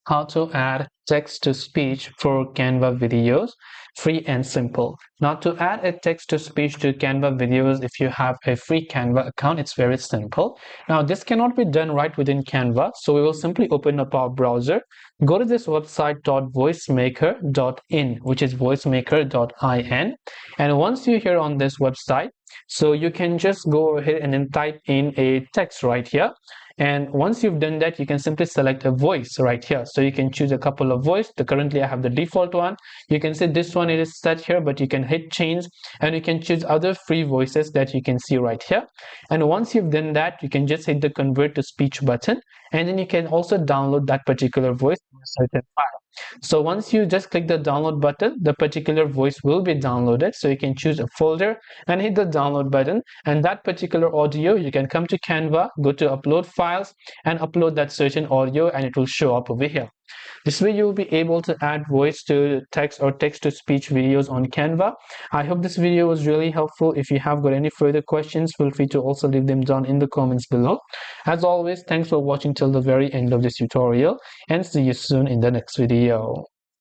How to add text to speech for Canva videos, free and simple. Now to add a text to speech to Canva videos, if you have a free Canva account, it's very simple. Now this cannot be done right within Canva, so we will simply open up our browser, go to this website .voicemaker.in, which is voicemaker.in, and once you're here on this website, so you can just go ahead and then type in a text right here. And once you've done that, you can simply select a voice right here. So you can choose a couple of voice. Currently I have the default one. You can see this one, it is set here, but you can hit change and you can choose other free voices that you can see right here. And once you've done that, you can just hit the convert to speech button, and then you can also download that particular voice in a certain file. So once you just click the download button, the particular voice will be downloaded. So you can choose a folder and hit the download button, and that particular audio, you can come to Canva, go to upload files and upload that certain audio, and it will show up over here. This way you will be able to add voice to text or text to speech videos on Canva. I hope this video was really helpful. If you have got any further questions, feel free to also leave them down in the comments below. As always, thanks for watching till the very end of this tutorial, and see you soon in the next video.